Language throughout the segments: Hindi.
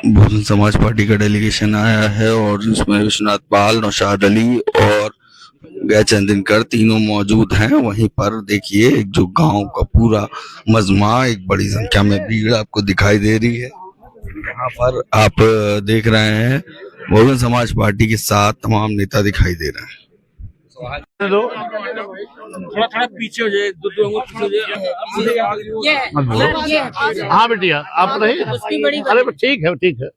बहुजन समाज पार्टी का डेलीगेशन आया है और इसमें विश्वनाथ पाल, नौशाद अली और गैरचंद दिनकर तीनों मौजूद हैं। वहीं पर देखिए एक जो गांव का पूरा मजमा, एक बड़ी संख्या में भीड़ आपको दिखाई दे रही है। यहाँ पर आप देख रहे हैं बहुजन समाज पार्टी के 7 तमाम नेता दिखाई दे रहे हैं। थोड़ा थोड़ा पीछे हो जाए, दो पीछे हो जाए। हाँ बेटिया आप नहीं, अरे ठीक है ठीक है,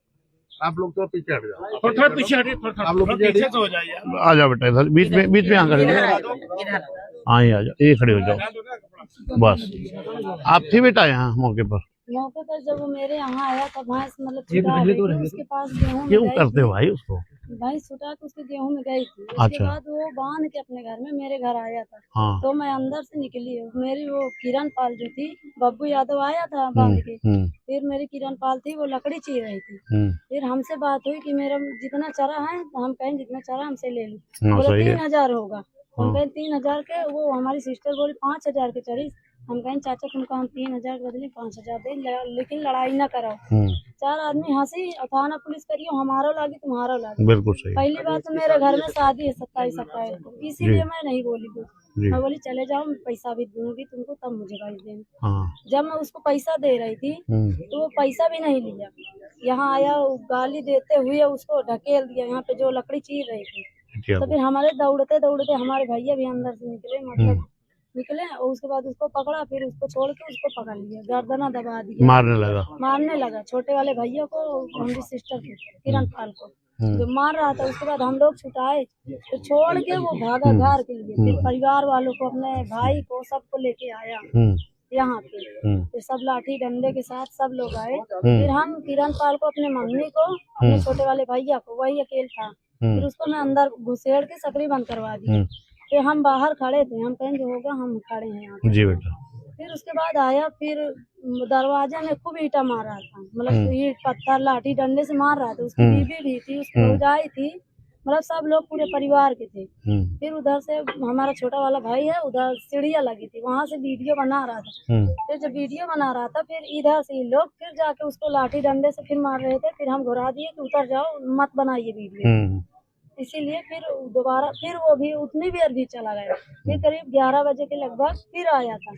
आप लोग तो पीछे हट जाओ, थोड़ा पीछे हटिए, थोड़ा आप लोग पीछे तो हो जाइए। आ जाओ बेटा इधर बीच में खड़े हाँ ही आ जाओ, ये खड़े हो जाओ बस। आप थी बेटा यहाँ मौके पर जब वो मेरे यहाँ आया तब भैंस मतलब छुटा तो उसके पास गेहूं क्यों करते हो भाई उसको? भाई छुटा के उसके गेहूं में गई थी। उसके अच्छा। बाद वो बांध के अपने घर में मेरे घर आया था। हाँ। तो मैं अंदर से निकली, मेरी वो किरण पाल जो थी, बब्बू यादव आया था बांध के। फिर मेरी किरण पाल थी, वो लकड़ी चीर रही थी। फिर हमसे बात हुई कि मेरा जितना चरा है हम कहें जितना चरा हमसे ले लो। बोले 3000 होगा। हम कहें 3000 के, वो हमारी सिस्टर बोली 5000 के चढ़ी। हम कहें चाचा तुमको हम 3000 के बदले 5000 दे, लेकिन लड़ाई न कराओ। 4 आदमी हंसी, थाना पुलिस करियो, हमारा लागी तुम्हारा लागी। बिल्कुल सही। पहली बात तो मेरे घर में शादी है 27 अप्रैल को, इसीलिए मैं नहीं बोली कुछ। मैं बोली चले जाओ, मैं पैसा भी दूंगी तुमको, तब मुझे भेज देना। जब मैं उसको पैसा दे रही थी तो वो पैसा भी नहीं लिया। यहाँ आया, गाली देते हुए उसको ढकेल दिया यहाँ पे जो लकड़ी चीर रही थी। तो फिर हमारे दौड़ते दौड़ते हमारे भैया भी अंदर से निकले, मतलब निकले, और उसके बाद उसको पकड़ा। फिर उसको छोड़ के उसको पकड़ लिया, गर्दना दबा दिया, मारने लगा छोटे वाले भैया को, हमारी सिस्टर को, किरण पाल को जो मार रहा था। उसके बाद हम लोग छुटाए, तो छोड़ के वो भागा घर के लिए। फिर परिवार वालों को, अपने भाई को, सबको लेके आया यहाँ पे। फिर सब लाठी डंडे के साथ सब लोग आए। फिर हम किरण पाल को, अपने मम्मी को, अपने छोटे वाले भैया को, वही अकेले था, फिर उसको मैं अंदर घुसेड़ के सकरी बंद करवा दी। फिर हम बाहर खड़े थे, हम कहें जो होगा हम खड़े हैं यहाँ जी बेटा। फिर उसके बाद आया, फिर दरवाजे में खूब ईटा मार रहा था, मतलब ईट पत्थर लाठी डंडे से मार रहा था। उसकी बीवी भी थी, उसकी भौजाई थी, मतलब सब लोग पूरे परिवार के थे। फिर उधर से हमारा छोटा वाला भाई है, उधर सीढ़ियाँ लगी थी, वहाँ से वीडियो बना रहा था। फिर जब वीडियो बना रहा था, फिर इधर से लोग फिर जाके उसको लाठी डंडे से फिर मार रहे थे। फिर हम घुरा दिए कि उतर जाओ, मत बनाइए वीडियो। इसीलिए फिर दोबारा फिर वो भी उतनी देर भी चला गया। फिर करीब 11 बजे के लगभग फिर आया था।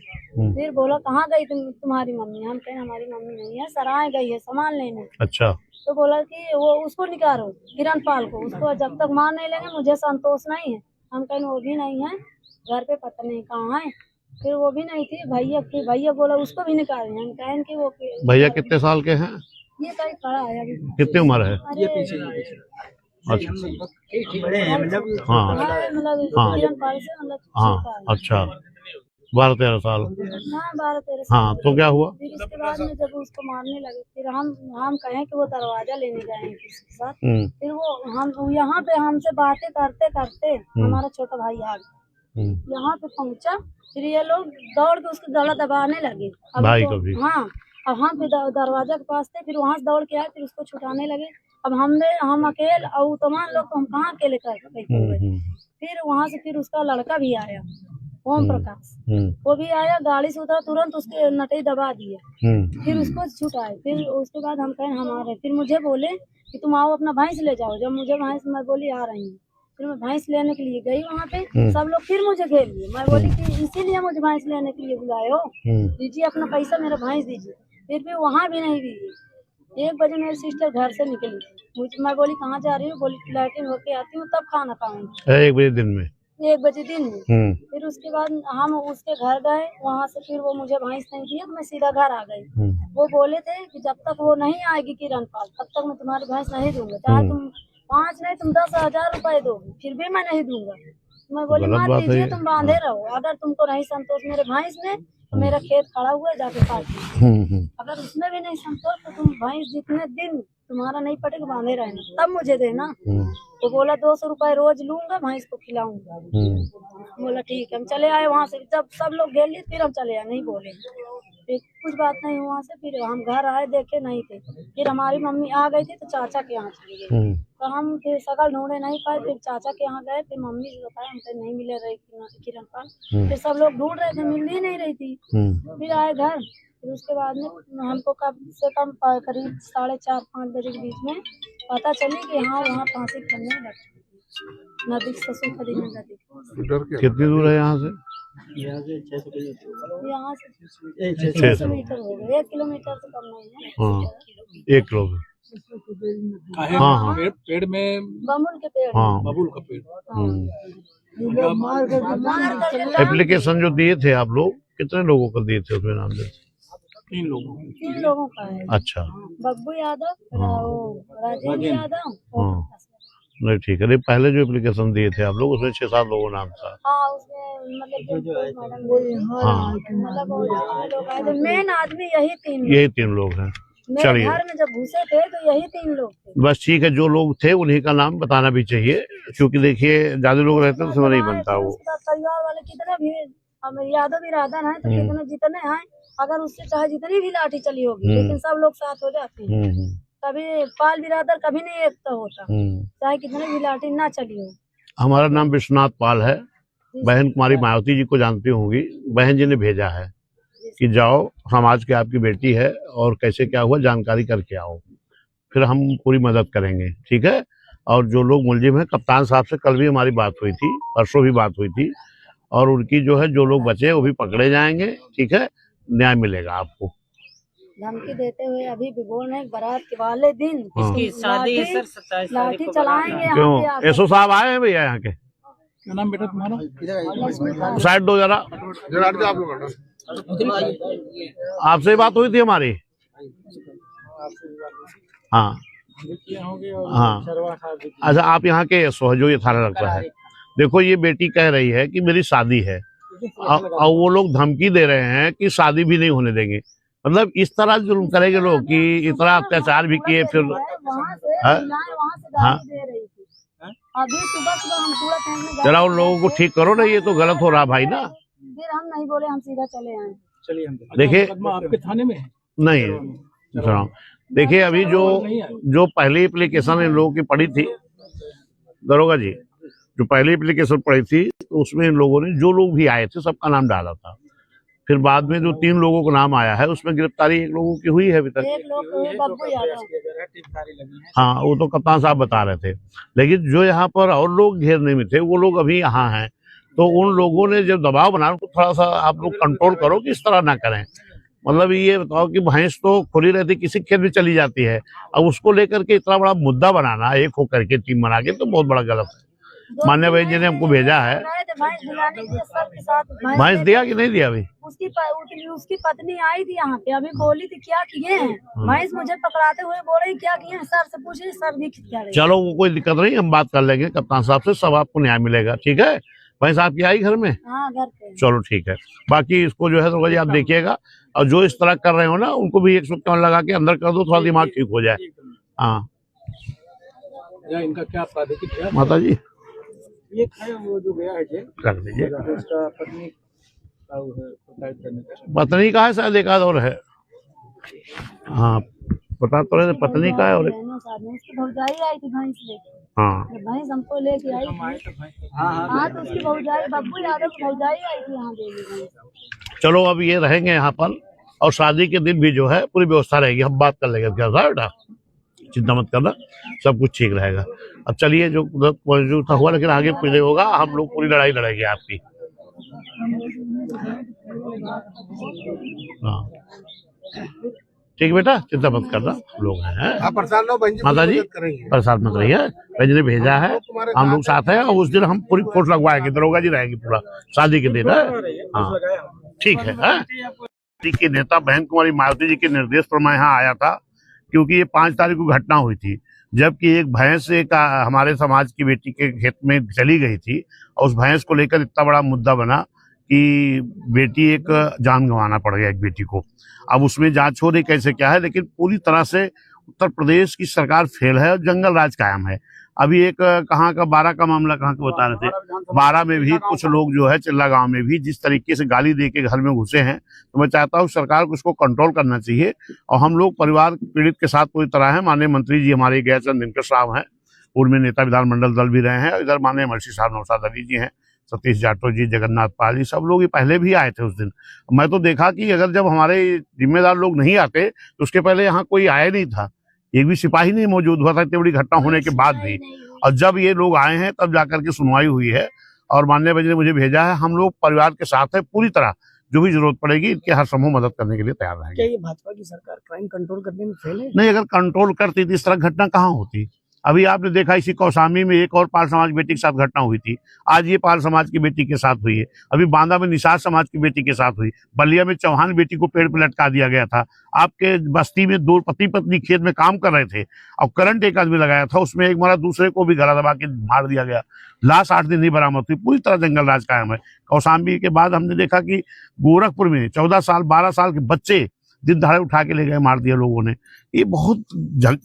फिर बोला कहाँ गई तुम्हारी मम्मी? हम कहें हमारी मम्मी नहीं है, सराय गई है सामान लेने। अच्छा। तो बोला कि वो उसको निकालो, किरण पाल को, उसको जब तक मार नहीं लेंगे मुझे संतोष नहीं है। हम कहें वो भी नहीं है घर पे, पता नहीं कहाँ है। फिर वो भी नहीं थी। भैया बोला उसको भी निकालें। हम कहें कि वो भैया कितने साल के हैं? ये कहीं खड़ा है अभी। कितनी उम्र है? ये पीछे। अच्छा बड़े हैं मतलब। हाँ हाँ अच्छा 12-13 साल। हाँ 12-13 साल। हाँ तो क्या हुआ? फिर उसके बाद में जब उसको मारने लगे, फिर हम कहें कि वो दरवाजा लेने गए हैं किसी के साथ। फिर वो हम यहाँ पे हमसे बातें करते करते हमारा छोटा भाई आ गया, यहाँ पे पहुँचा। फिर ये लोग दौड़ के उसकी गला दबाने लगे भाई को भी। हाँ, अब हम फिर दरवाजा के पास थे, फिर वहाँ से दौड़ के आए, फिर उसको छुटाने लगे। अब हम अकेले और तमाम लोग, तो हम कहाँ अकेले कर सकते। फिर वहाँ से फिर उसका लड़का भी आया, ओम प्रकाश, वो भी आया, गाड़ी से उतरा, तुरंत उसके नटे दबा दिया। फिर उसको छुटाए। फिर उसके बाद हम कहें हमारे, फिर मुझे बोले कि तुम आओ अपना भैंस ले जाओ। जब मुझे भैंस, मैं बोली आ रही हूँ। फिर मैं भैंस लेने के लिए गई वहाँ पे, सब लोग फिर मुझे घेर लिए। मैं बोली कि इसीलिए मुझे भैंस लेने के लिए बुलाए हो, दीजिए अपना पैसा, मेरा भैंस दीजिए। फिर भी वहाँ भी नहीं दी। 1 बजे मेरी सिस्टर घर से निकली, मैं बोली कहाँ जा रही हूँ? बोली लैट्रिन होके आती हूँ तब खाना खाऊंगी। 1 बजे दिन में? 1 बजे दिन में। फिर उसके बाद हम उसके घर गए, वहाँ से फिर वो मुझे भैंस नहीं दिया, तो मैं सीधा घर आ गई। वो बोले थे कि जब तक वो नहीं आएगी किरण पाल, तब तक मैं तुम्हारी भैंस नहीं दूंगा, चाहे तुम 5 नहीं तुम 10,000 रुपए दोगे, फिर भी मैं नहीं दूंगा। मैं बोली मत दीजिए, तुम बांधे रहो, अगर तुमको नहीं संतोष मेरे भैंस में, तो मेरा खेत खड़ा हुआ है, जाके काट लो। अगर उसमें भी नहीं संतोष, तो तुम भैंस जितने दिन तुम्हारा नहीं पटेगा बांधे रहना, तब मुझे देना। तो बोला 200 रुपए रोज लूंगा, भैंस को खिलाऊंगा। बोला ठीक है। हम चले आए वहाँ से, जब सब लोग घेर लिए फिर हम चले आए, नहीं बोले, फिर कुछ बात नहीं हुआ से। फिर हम घर आए, देखे नहीं थे। फिर हमारी मम्मी आ गई थी, तो चाचा के यहाँ चली गई। तो हम फिर शकल ढूंढे नहीं पाए, फिर चाचा के यहाँ गए, फिर मम्मी से बताया, हमसे नहीं मिले रही किरण पाल। फिर सब लोग ढूंढ रहे थे, मिल ही नहीं रही थी। फिर आए घर, फिर उसके बाद में हमको कम से कम करीब 4:30-5 बजे के बीच में पता चली कि हाँ वहाँ फांसी करने लगी नदी ससुर खड़ी में नदी। कितनी दूर है यहाँ से? यहाँ से 600 मीटर हो गए, 1 किलोमीटर से कम नहीं है। हाँ 1 किलोमीटर। हाँ हाँ पेड़ में बबूल के पेड़। हाँ बबूल का पेड़। एप्लीकेशन जो दिए थे आप लोग, कितने लोगों को दिए थे उसमें नाम दे? 3 लोगों। 3 लोगों का है। अच्छा बब्बू यादव, राजेंद्र यादव। हाँ नहीं ठीक है। नहीं पहले जो एप्लीकेशन दिए थे आप लोग उसमें 6-7 लोगों नाम था। हाँ उसमें मतलब मेन आदमी यही 3 लोग हैं। मेरे चलिए घर में जब घुसे थे तो यही 3 लोग थे। बस ठीक है, जो लोग थे उन्हीं का नाम बताना भी चाहिए, क्योंकि देखिए ज्यादा लोग रहते हैं तो समझ नहीं बनता वो। परिवार वाले कितने भी यादव बिरादर हैं तो कितने जितने हैं, अगर उससे चाहे जितनी भी लाठी चली होगी लेकिन सब लोग साथ हो जाते हैं। कभी पाल बिरादर कभी नहीं एकता होता, चाहे कितने भी लाठी ना चली हो। हमारा नाम विश्वनाथ पाल है। बहन कुमारी मायावती जी को जानती होंगी, बहन जी ने भेजा है कि जाओ समाज की आपकी बेटी है और कैसे क्या हुआ जानकारी करके आओ, फिर हम पूरी मदद करेंगे, ठीक है। और जो लोग मुलजिम हैं, कप्तान साहब से कल भी हमारी बात हुई थी, परसों भी बात हुई थी, और उनकी जो है जो लोग बचे वो भी पकड़े जाएंगे, ठीक है, न्याय मिलेगा आपको। धमकी देते हुए अभी भी बोल रहे बारात के वाले दिन इसकी शादी है सर 27 लाठी चलाएंगे। क्यों एसओ साहब आए हैं भैया यहाँ के? क्या नाम बेटा तुम्हारा? साइड दो जरा, आपसे बात हुई थी हमारी। हाँ हाँ अच्छा, आप यहाँ के एसओ जो ये थाना लगता है। देखो ये बेटी कह रही है कि मेरी शादी है, और वो लोग धमकी दे रहे हैं कि शादी भी नहीं होने देंगे। मतलब इस तरह जुल्म करेंगे लोग कि इतना अत्याचार भी किए। फिर हाँ अभी सुबह हम पूरा जरा उन लोगों को ठीक करो ना, ये तो गलत हो रहा भाई ना। फिर हम नहीं बोले, हम सीधा चले आए। चलिए देखिए आपके थाने में नहीं सुनाओ। देखिए अभी जो पहली एप्लीकेशन इन लोगों की पड़ी थी दरोगा जी, जो पहली एप्लीकेशन पड़ी थी तो उसमें इन लोगों ने जो लोग भी आए थे सबका नाम डाला था। फिर बाद में जो 3 लोगों का नाम आया है उसमें गिरफ्तारी 1 लोगों की हुई है अभी तक। हाँ वो तो कप्तान साहब बता रहे थे, लेकिन जो यहाँ पर और लोग घेरने में थे वो लोग अभी यहाँ हैं। तो उन लोगों ने जब दबाव बनाया उनको थोड़ा सा आप लोग कंट्रोल करो कि इस तरह ना करें। मतलब ये बताओ कि भैंस तो खुली रहती किसी खेत में चली जाती है, अब उसको लेकर के इतना बड़ा मुद्दा बनाना एक होकर के टीम बना के तो बहुत बड़ा गलत है। मान्य भाई जी ने हमको भेजा है। भैंस दिया कि नहीं दिया? अभी उसकी पत्नी आई थी यहाँ पे, अभी बोली थी क्या किए हैं भैंस, मुझे पकड़ाते हुए बोल रही क्या किए हैं, सर से पूछे, सर भी क्या रही। चलो वो कोई दिक्कत नहीं, हम बात कर लेंगे कप्तान साहब से, सब आपको न्याय मिलेगा, ठीक है। भैंस आपकी आई घर में? हाँ घर पे। चलो ठीक है। बाकी इसको जो है तो आप देखिएगा, और जो इस तरह कर रहे हो ना उनको भी 151 लगा के अंदर कर दो, थोड़ा दिमाग ठीक हो जाए। हाँ इनका क्या अपराध है माता जी? ये है वो जो गया है कर दीजिए। उसका पत्नी का है शायद, एक आध और है। हाँ बता तो रहे पत्नी का है और उसकी भौजाई आई थी भैंस लेके। हाँ भैंस हमको लेके आई थी। हाँ तो उसकी भौजाई बब्बू यादव की भौजाई आई थी यहाँ देवी। चलो अब ये रहेंगे यहाँ पर, और शादी के दिन भी जो है पूरी व्यवस्था रहेगी, हम बात कर लेंगे क्या बेटा, चिंता मत करना, सब कुछ ठीक रहेगा। अब चलिए जो मौजूद था हुआ, लेकिन आगे पीछे होगा, हम लोग पूरी लड़ाई लड़ेंगे आपकी। हाँ ठीक बेटा, चिंता मत करना, लोग हैं माता जी, प्रसाद मत रहिए, बहन ने भेजा है, हम लोग साथ हैं। और उस दिन हम पूरी फोर्स लगवाएंगे, दरोगा जी रहेंगे पूरा शादी के दिन है। हाँ ठीक है। पार्टी के नेता बहन कुमारी मायावती जी के निर्देश पर मैं यहाँ आया था, क्योंकि ये 5 तारीख को घटना हुई थी, जबकि एक भैंस एक हमारे समाज की बेटी के खेत में चली गई थी, और उस भैंस को लेकर इतना बड़ा मुद्दा बना कि बेटी एक जान गंवाना पड़ गया एक बेटी को। अब उसमें जांच हो रही कैसे क्या है, लेकिन पूरी तरह से उत्तर प्रदेश की सरकार फेल है और जंगल राज कायम है। अभी एक कहाँ का 12 का मामला कहाँ का बता रहे थे, 12 में भी कुछ लोग जो है चिल्ला गांव में भी जिस तरीके से गाली दे के घर में घुसे हैं, तो मैं चाहता हूँ सरकार को इसको कंट्रोल करना चाहिए। और हम लोग परिवार पीड़ित के साथ पूरी तरह है। माननीय मंत्री जी हमारे गैरचंद दिनकर साहब हैं, पूर्व में नेता विधानमंडल दल भी रहे हैं। इधर माननीय महर्षि साहब नौशाद अली जी हैं, सतीश जाटव जी, जगन्नाथ पाल जी, सब लोग ये पहले भी आए थे उस दिन। मैं तो देखा कि अगर जब हमारे जिम्मेदार लोग नहीं आते तो उसके पहले यहाँ कोई आया नहीं था, एक भी सिपाही नहीं मौजूद हुआ था इतनी बड़ी घटना होने के बाद भी। और जब ये लोग आए हैं तब जाकर के सुनवाई हुई है और माननीय भाई ने मुझे भेजा है। हम लोग परिवार के साथ है, पूरी तरह जो भी जरूरत पड़ेगी इनके हर संभव मदद करने के लिए तैयार रहेंगे। क्या ये भाजपा की सरकार क्राइम कंट्रोल करने में फेल है? नहीं, अगर कंट्रोल करती तो इस तरह घटना कहाँ होती। अभी आपने देखा इसी कौसामी में एक और पाल समाज बेटी के साथ घटना हुई थी, आज ये पाल समाज की बेटी के साथ हुई है। अभी बांदा में निषाद समाज की बेटी के साथ हुई, बलिया में चौहान बेटी को पेड़ पर लटका दिया गया था। आपके बस्ती में दो पति पत्नी खेत में काम कर रहे थे और करंट एक आदमी लगाया था, उसमें एक मरा, दूसरे को भी गला दबा के मार दिया गया। लाश 8 दिन नहीं बरामद हुई, पूरी तरह जंगल राज कायम है। कौसाम्बी के बाद हमने देखा कि गोरखपुर में 14 साल 12 साल के बच्चे दिन दहाड़े उठा के ले गए, मार दिया लोगों ने। ये बहुत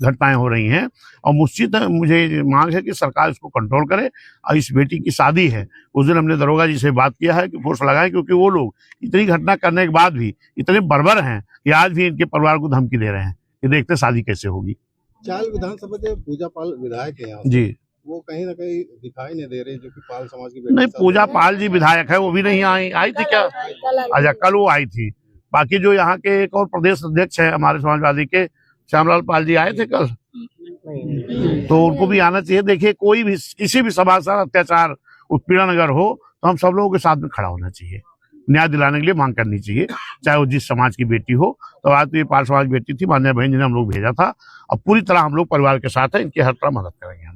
घटनाएं हो रही हैं और निश्चित मुझे मांग है कि सरकार इसको कंट्रोल करे। और इस बेटी की शादी है, उस दिन हमने दरोगा जी से बात किया है कि फोर्स लगाए, क्योंकि वो लोग इतनी घटना करने के बाद भी इतने बर्बर हैं कि आज भी इनके परिवार को धमकी दे रहे हैं कि देखते शादी कैसे होगी। चाल विधानसभा के पूजा पाल विधायक है जी, वो कहीं ना कहीं दिखाई नहीं दे रहे, जो कि पाल समाज की नहीं, पूजा पाल जी विधायक है, वो भी नहीं आई थी क्या? अच्छा, कल वो आई थी। बाकी जो यहाँ के एक और प्रदेश अध्यक्ष है हमारे समाजवादी के, श्यामलाल पाल जी आए थे कल, तो उनको भी आना चाहिए। देखिए, कोई भी किसी भी सभासद अत्याचार उत्पीड़न अगर हो तो हम सब लोगों के साथ में खड़ा होना चाहिए, न्याय दिलाने के लिए मांग करनी चाहिए, चाहे वो जिस समाज की बेटी हो। तो आज तो ये पाल समाज बेटी थी, माननीय बहन जी ने हम लोग भेजा था। अब पूरी तरह हम लोग परिवार के साथ है, इनकी हर तरह मदद करेंगे।